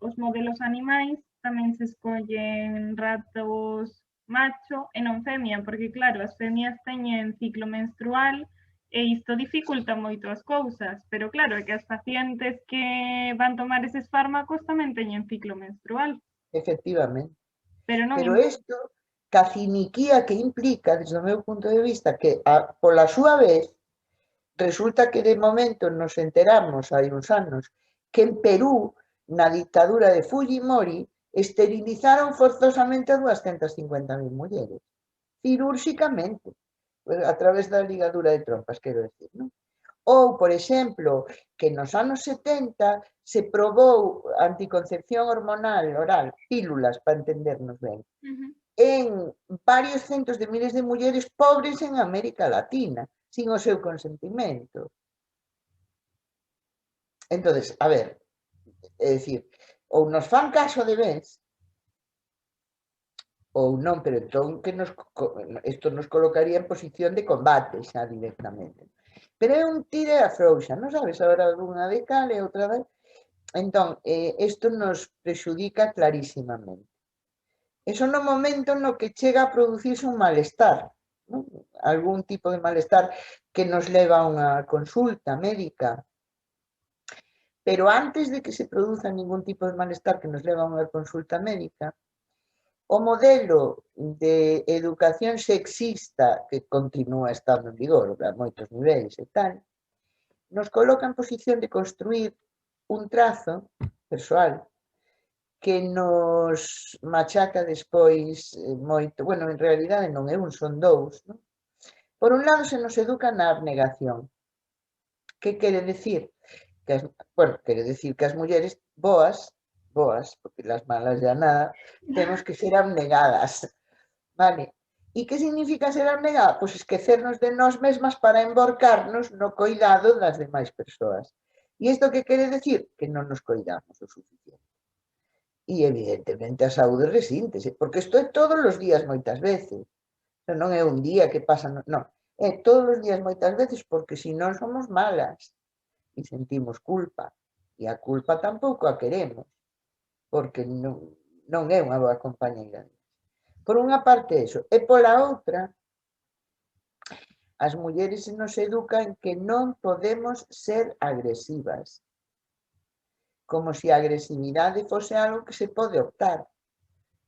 os modelos animais, tamén se escollen ratos macho e non femia, porque claro, as femias teñen ciclo menstrual e isto dificulta moito as cousas, pero claro, é que as pacientes que van tomar eses fármacos tamén teñen ciclo menstrual. Efectivamente. Pero non Pero isto, ca ciniquía que implica, desde o meu punto de vista, que pola súa vez, resulta que de momento nos enteramos hai uns anos que en Perú, na dictadura de Fujimori, esterilizaron forzosamente a 250.000 mulleres, cirúrxicamente, a través da ligadura de trompas, quero decir, non? Ou, por exemplo, que nos anos 70 se probou anticoncepción hormonal oral, pílulas, para entendernos ben, en varios centos de miles de mulleres pobres en América Latina, sin o seu consentimento. Entonces, a ver, é dicir, ou nos fan caso de vez, ou non, pero entón que isto nos colocaría en posición de combate xa directamente. Pero é un tire a frouxa, non sabes, agora unha de cal e outra vez. Entón, isto nos prexudica clarísimamente. Eso no momento no que chega a producirse un malestar, non? Algún tipo de malestar que nos leva a unha consulta médica. Pero antes de que se produza ningún tipo de malestar que nos leva a unha consulta médica, o modelo de educación sexista que continúa estando en vigor a moitos niveis e tal, nos coloca en posición de construir un trazo persoal que nos machaca despois moito, bueno, en realidade non é un, son dous, non? Por un lado se nos educa na abnegación. Que quere decir? Quere decir que as mulleres boas, porque las malas ya nada, temos que ser abnegadas, vale? E que significa ser abnegada? Pois esquecernos de nós mesmas para emborcarnos no coidado das demais persoas. E isto que quere decir? Que non nos coidamos o suficiente. E evidentemente a saúde resíntese, porque isto é todos os días moitas veces. Non é un día que pasa, non. É todos os días moitas veces, porque se non somos malas e sentimos culpa. E a culpa tampouco a queremos, porque non é unha boa compañeira. Por unha parte eso. E pola outra, as mulleres nos educan que non podemos ser agresivas. Como se a agresividade fose algo que se pode optar.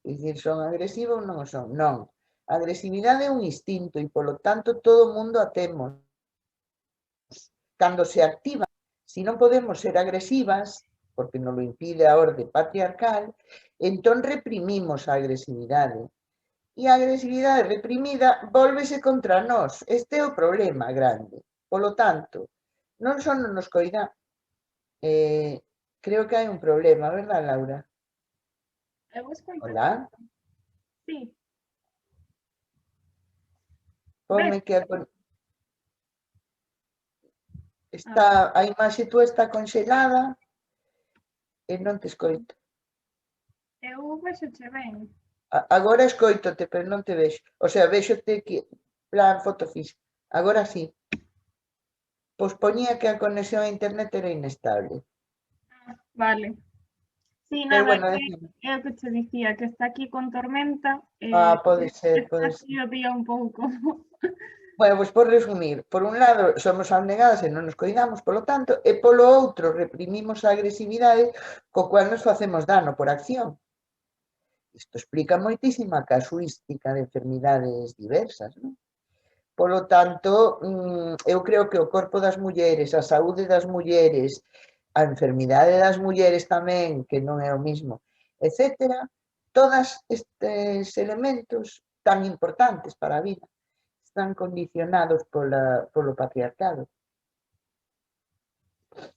É dicir, son agresiva ou non son? Non. A agresividade é un instinto e, polo tanto, todo o mundo a temos. Cando se activa, se non podemos ser agresivas, porque nos lo impide a orde patriarcal, entón reprimimos a agresividade. E a agresividade reprimida vólvese contra nós. Este é o problema grande. Polo tanto, non só non nos coida, creo que hai un problema, verdad, Laura? Hola? Sí. Ponme que está, a imaxe tú está conxelada e non te escoito. Eu vexoche ben. Agora escoitote, pero non te vexo. O sea, vexote que plan foto física. Agora sí. Pois poñía que a conexión a internet era inestable. Vale. Sí, Pero nada, bueno, é o que te dicía, que está aquí con tormenta. pode ser, pode está ser. aquí o día un pouco. Bueno, pois por resumir, por un lado somos abnegadas e non nos coidamos, polo tanto, e polo outro reprimimos a agresividade co cual nos facemos dano por acción. Isto explica moitísima casuística de enfermidades diversas, non? Polo tanto, eu creo que o corpo das mulleres, a saúde das mulleres, a enfermidade das mulleres tamén, que non é o mismo, etcétera, todos estes elementos tan importantes para a vida están condicionados polo patriarcado.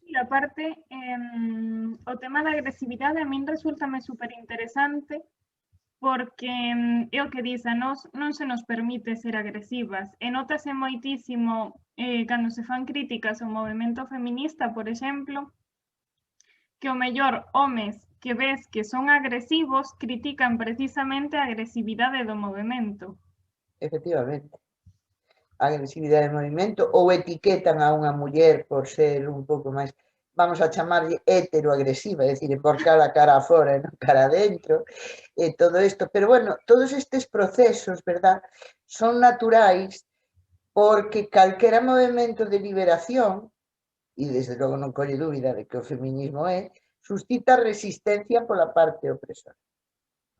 E aparte, o tema da agresividade a min resultame super interesante porque é o que diz, a nós non se nos permite ser agresivas e notase moitísimo cando se fan críticas ao movemento feminista, por exemplo, que o mellor homes que ves que son agresivos critican precisamente a agresividade do movemento. Efectivamente. A agresividade de movimento, ou etiquetan a unha muller por ser un pouco máis, vamos a chamarlle heteroagresiva, é dicir, por cara afora e non cara adentro, e todo isto. Pero bueno, todos estes procesos, verdad, son naturais porque calquera movimento de liberación, e desde logo non colle dúbida de que o feminismo é, suscita resistencia pola parte opresora,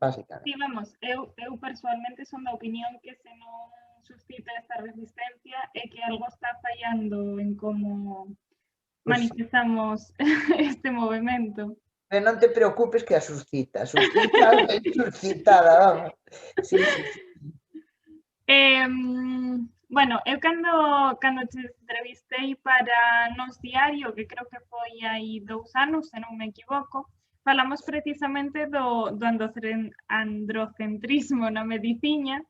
básicamente. Sí, vamos, eu personalmente son da opinión que se non suscita esta resistencia é que algo está fallando en como manifestamos este movimento. Pero non te preocupes que a suscita ben suscitada, vamos. Sí, sí, sí. Bueno, eu cando te entrevistei para Nos Diario, que creo que foi hai 2 anos, se non me equivoco, falamos precisamente do androcentrismo na medicina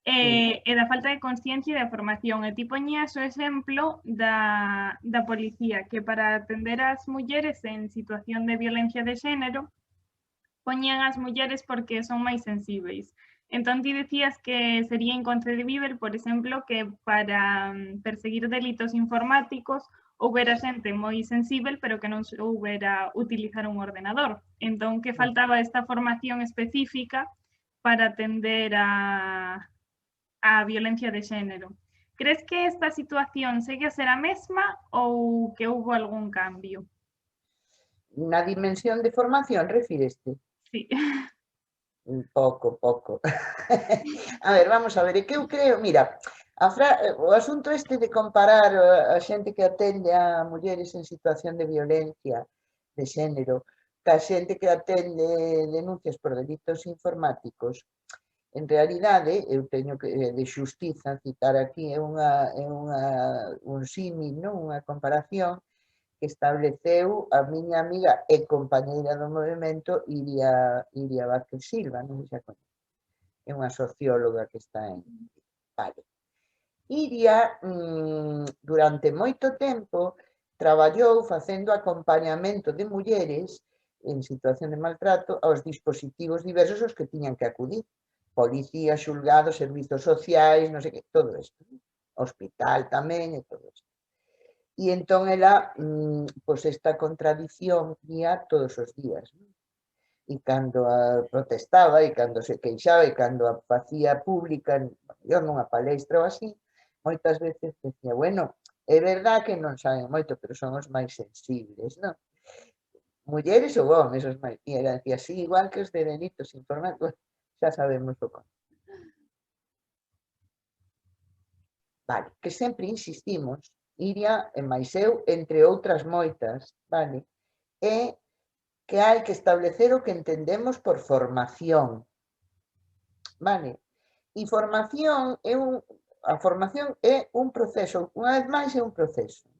e da falta de consciencia e de formación. E ti poñías o exemplo da policía, que para atender as mulleres en situación de violencia de xénero, poñían as mulleres porque son máis sensíveis. Entón, ti decías que sería inconcebible, por exemplo, que para perseguir delitos informáticos houbera xente moi sensível, pero que non soubera utilizar un ordenador. Entón, que faltaba esta formación específica para atender a violencia de xénero. Crees que esta situación segue a ser a mesma ou que houbo algún cambio? Na dimensión de formación, refíreste? Sí. Pouco. A ver, vamos a ver, é que eu creo, mira, o asunto este de comparar a xente que atende a mulleres en situación de violencia de xénero ca xente que atende denuncias por delitos informáticos, en realidade, eu teño que, de xustiza, citar aquí, é un símil, non? Unha comparación que estableceu a miña amiga e compañeira do movimento Iria Vázquez Silva, non sei se a coñece. é unha socióloga que está en... Vale. Iria, durante moito tempo, traballou facendo acompañamento de mulleres en situación de maltrato aos dispositivos diversos aos que tiñan que acudir. Policía, xulgados, servizos sociais, non sei que, todo isto. Hospital tamén e todo isto. E entón ela, pois esta contradición vía todos os días. E cando a protestaba, e cando se queixaba, e cando a facía pública, eu nunha palestra ou así, moitas veces decía, bueno, é verdad que non saben moito, pero son os máis sensibles, non? Mulleres ou homes, os máis... E ela decía, sí, igual que os de delitos informáticos, xa sabemos o como. Vale, que sempre insistimos, Iria e máis eu, entre outras moitas, vale, é que hai que establecer o que entendemos por formación, vale? E formación é a formación é un proceso, unha vez máis é un proceso,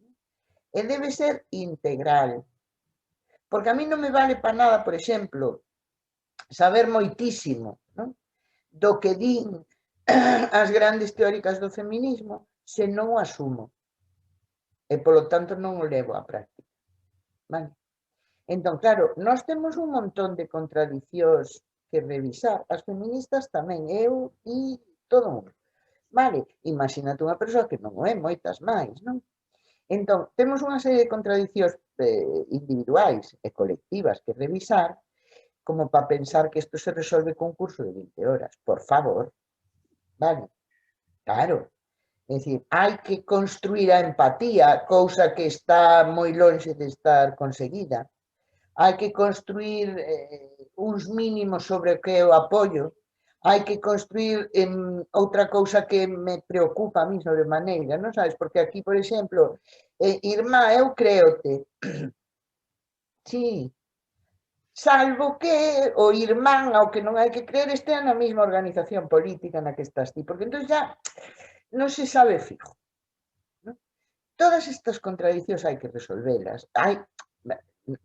e debe ser integral, porque a mí non me vale para nada, por exemplo, saber moitísimo, non? Do que din as grandes teóricas do feminismo se non o asumo. E, polo tanto, non o levo á práctica. Vale? Entón, claro, nós temos un montón de contradicións que revisar. As feministas tamén, eu e todo mundo. Vale? Imagínate unha persoa que non o é, moitas máis, non? Entón, temos unha serie de contradicións individuais e colectivas que revisar como para pensar que isto se resolve con curso de 20 horas. Por favor. Vale? Claro. É dicir, hai que construir a empatía, cousa que está moi lonxe de estar conseguida. Hai que construir uns mínimos sobre o que é o apoio. Hai que construir outra cousa que me preocupa a mí sobremaneira, non sabes? Porque aquí, por exemplo, Irmá, eu créote. Sí. Salvo que o irmán ao que non hai que creer estea na mesma organización política na que estás ti, porque entón xa non se sabe fijo. ¿No? Todas estas contradicións hai que resolvelas.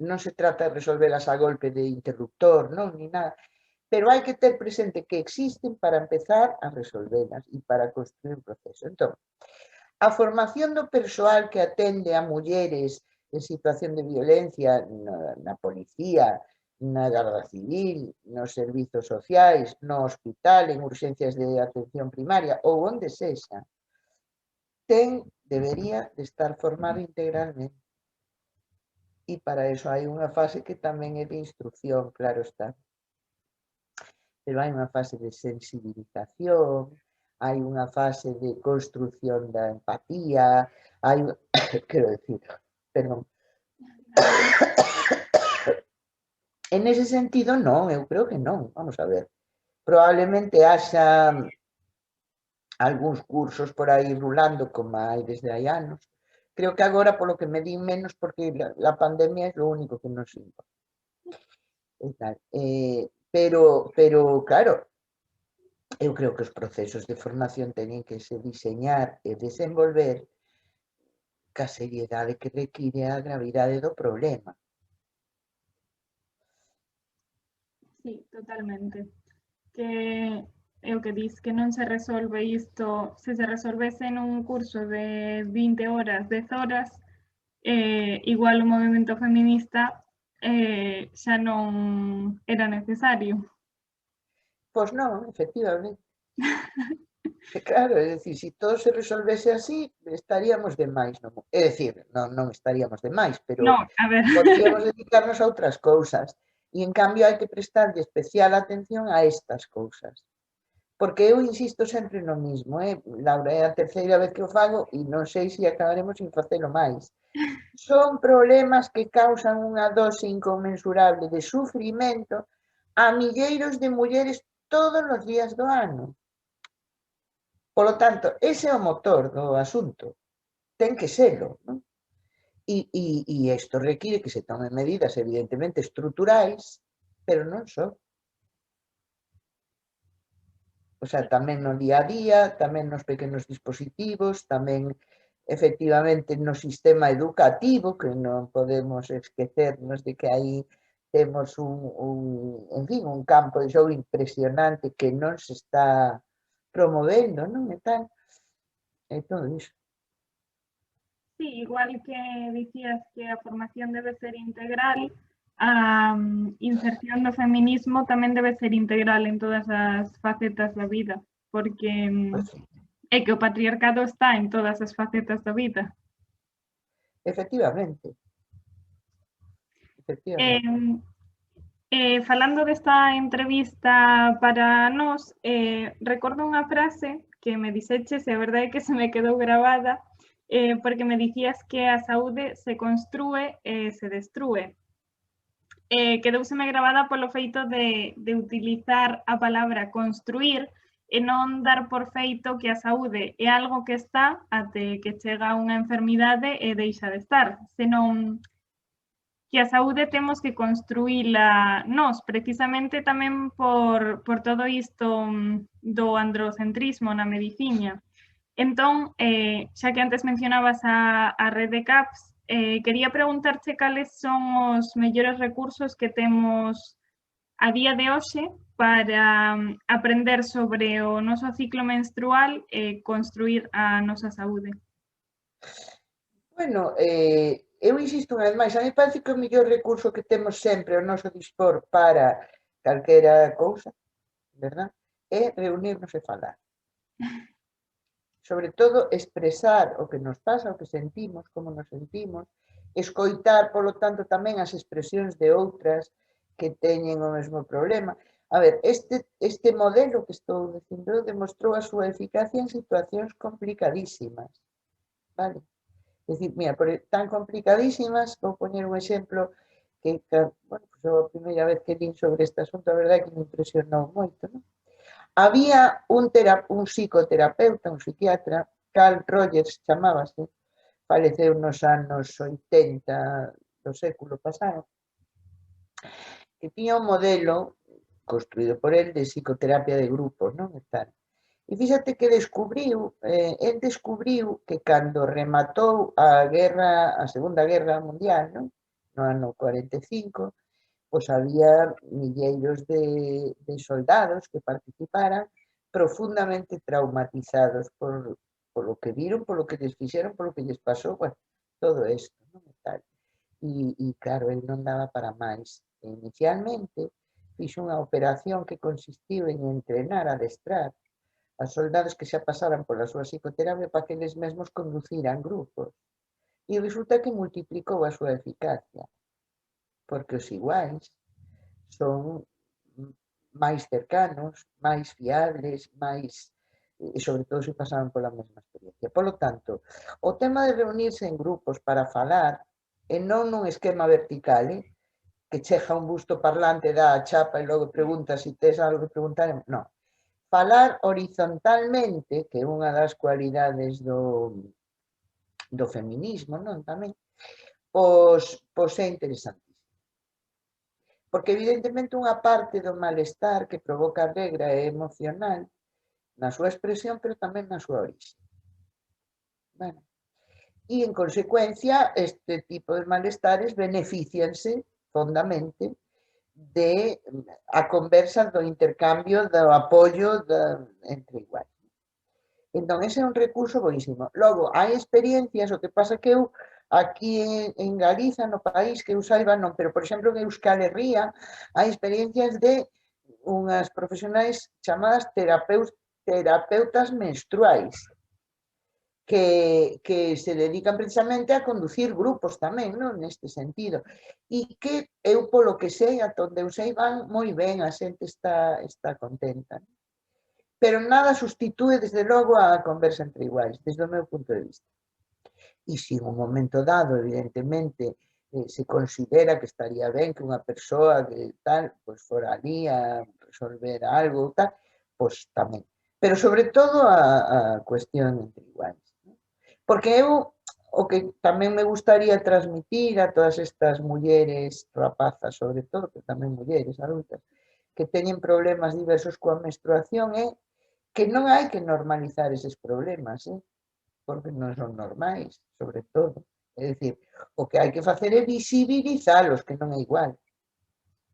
Non se trata de resolvelas a golpe de interruptor, non, ni nada, pero hai que ter presente que existen para empezar a resolvelas e para construir un proceso. Entón, a formación do persoal que atende a mulleres en situación de violencia na policía, na Garda Civil, nos servizos sociais, no hospital, en urxencias de atención primaria ou onde sexa, debería de estar formado integralmente. E para eso hai unha fase que tamén é de instrucción, claro está. Pero hai unha fase de sensibilización, hai unha fase de construcción da empatía, hai, quero decir, perdón. En ese sentido, non, eu creo que non, vamos a ver. Probablemente haxa algúns cursos por aí rulando como hai desde hai anos. Creo que agora, polo que me din, menos porque a pandemia é o único que nos importa. Pero, claro, eu creo que os procesos de formación teñen que se diseñar e desenvolver ca seriedade que require a gravidade do problema. Sí, totalmente. Que é o que dis, que non se resolve isto, se resolvese nun curso de 20 horas, 10 horas, igual o movimento feminista xa non era necesario. Pois non, efectivamente. Claro, é dicir, se todo se resolvese así, estaríamos demais. É dicir, non estaríamos demais, pero no, a ver. podríamos dedicarnos a outras cousas. E, en cambio, hai que prestarlle especial atención a estas cousas. Porque eu insisto sempre no mismo, Laura, é a terceira vez que o fago e non sei se acabaremos sin facelo máis. Son problemas que causan unha dose inconmensurable de sufrimento a milleiros de mulleres todos os días do ano. Polo tanto, ese é o motor do asunto. Ten que selo, non? E isto require que se tomen medidas evidentemente estruturais, pero non só. O sea, tamén no día a día, tamén nos pequenos dispositivos, tamén efectivamente no sistema educativo, que non podemos esquecernos de que aí temos en fin, un campo de xogo impresionante que non se está promovendo, non? E tal, e todo iso. Sí, igual que dicías que a formación debe ser integral, a inserción do feminismo tamén debe ser integral en todas as facetas da vida, porque Pois sí, é que o patriarcado está en todas as facetas da vida. efectivamente, Eh, efectivamente. falando desta entrevista para nós, recordo unha frase que me dixeches, e a verdade é que se me quedou gravada, porque me dicías que a saúde se construe e se destrúe. Quedouseme gravada polo feito de utilizar a palabra construir e non dar por feito que a saúde é algo que está até que chega unha enfermidade e deixa de estar, senón que a saúde temos que construíla nós, precisamente tamén por todo isto do androcentrismo na medicina. Entón, xa que antes mencionabas a rede CAPS, quería preguntarche cales son os mellores recursos que temos a día de hoxe para aprender sobre o noso ciclo menstrual e construir a nosa saúde. Bueno, eu insisto unha vez máis, a mí parece que o mellor recurso que temos sempre ao noso dispor para calquera cousa, verdad? É reunirnos e falar. Sobre todo, expresar o que nos pasa, o que sentimos, como nos sentimos, escoitar, polo tanto, tamén as expresións de outras que teñen o mesmo problema. A ver, este modelo que estou dicindo demostrou a súa eficacia en situacións complicadísimas, vale? É dicir, mira, tan complicadísimas, vou poñer un exemplo que, bueno, pues a primeira vez que vin sobre este asunto, a verdade é que me impresionou moito, non? Había un psicoterapeuta, un psiquiatra, Carl Rogers chamábase, faleceu nos anos 80 do século pasado, que tiña un modelo construído por el de psicoterapia de grupos, non? E tal. E fíxate que el descubriu que cando rematou a Segunda Guerra Mundial, non? No ano 45, pois había milleiros de soldados que participaran profundamente traumatizados polo que viron, polo que lles fixeron, polo que lles pasou, bueno, todo isto, non? E tal. E claro, el non daba para máis. Inicialmente, fixo unha operación que consistiu en entrenar, adestrar a soldados que xa pasaran pola súa psicoterapia para que eles mesmos conduciran grupos. E resulta que multiplicou a súa eficacia, porque os iguais son máis cercanos, máis fiables, máis, e sobre todo se pasaban pola mesma experiencia. Polo tanto, o tema de reunirse en grupos para falar, e non nun esquema vertical, que chega un busto parlante, dá a chapa e logo pregunta se tes algo que preguntar, non. Falar horizontalmente, que é unha das cualidades do feminismo, non? Tamén, pois é interesantísimo. Porque evidentemente unha parte do malestar que provoca a regra é emocional na súa expresión, pero tamén na súa orixe. Bueno, e en consecuencia este tipo de malestares beneficianse fondamente de a conversa do intercambio do apoio entre iguais. Entón, ese é un recurso boísimo. Logo, hai experiencias, o que pasa que eu aquí en Galiza, no país, que eu saiba non, pero, por exemplo, en Euskal Herria, hai experiencias de unhas profesionais chamadas terapeutas menstruais, que se dedican precisamente a conducir grupos tamén, non? Neste sentido. E que eu, polo que sei, ata onde eu sei, van moi ben, a xente está contenta. Pero nada sustitúe, desde logo, a conversa entre iguais, desde o meu punto de vista. E se en un momento dado, evidentemente, se considera que estaría ben que unha persoa que tal, pois fora ali a resolver algo ou tal, pois tamén. Pero sobre todo a cuestión entre iguais. Porque eu, o que tamén me gustaría transmitir a todas estas mulleres, rapazas sobre todo, pero tamén mulleres adultas, que teñen problemas diversos coa menstruación, é que non hai que normalizar eses problemas, porque non son normais, sobre todo. É dicir, o que hai que facer é visibilizalos, que non é igual.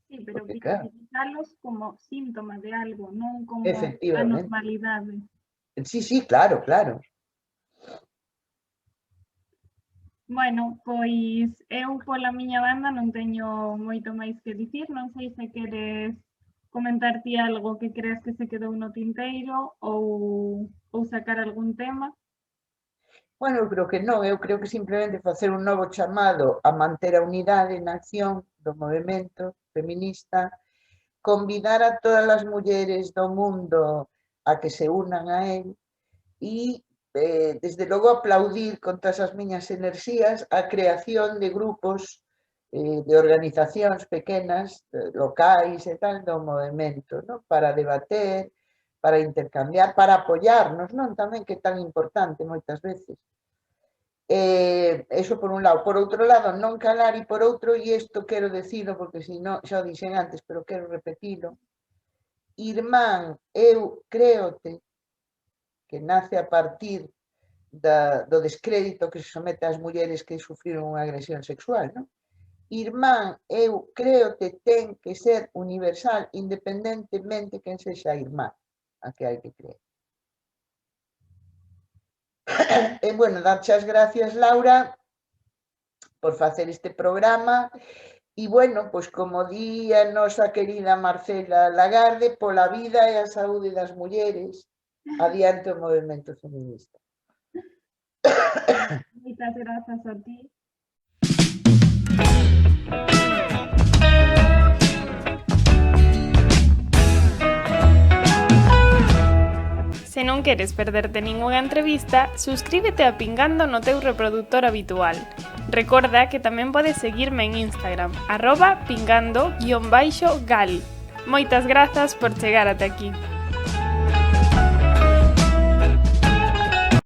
Sí, pero Porque, claro, visibilizalos como síntoma de algo, non como efectivamente. anormalidade. Sí, claro, claro. Bueno, pois eu pola miña banda non teño moito máis que dicir, non sei se queres comentar ti algo que creas que se quedou no tinteiro ou sacar algún tema. Bueno, eu creo que non, eu creo que simplemente facer un novo chamado a manter a unidade na acción do movemento feminista, convidar a todas as mulleres do mundo a que se unan a él e, desde logo, aplaudir con todas as miñas enerxías a creación de grupos, de organizacións pequenas, locais e tal, do movemento, non? Para debater, para intercambiar, para apoiarnos, non? Tamén, que é tan importante moitas veces. Eso por un lado. Por outro lado, non calar, e por outro, e isto quero decirlo porque se non, xa o dixen antes, pero quero repetilo, irmán, eu créote, que nace a partir do descrédito que se somete ás mulleres que sufriron unha agresión sexual, non? Irmán, eu créote, ten que ser universal, independentemente quen sexa a irmá a que hai que creer. E, bueno, darche as gracias, Laura, por facer este programa. E, bueno, pois como di a nosa querida Marcela Lagarde, pola vida e a saúde das mulleres, adiante o movemento feminista. Moitas grazas a ti. Se non queres perderte ningunha entrevista, suscríbete a Pingando no teu reproductor habitual. Recorda que tamén podes seguirme en Instagram, @pingando_gal. Moitas grazas por chegar ata aquí.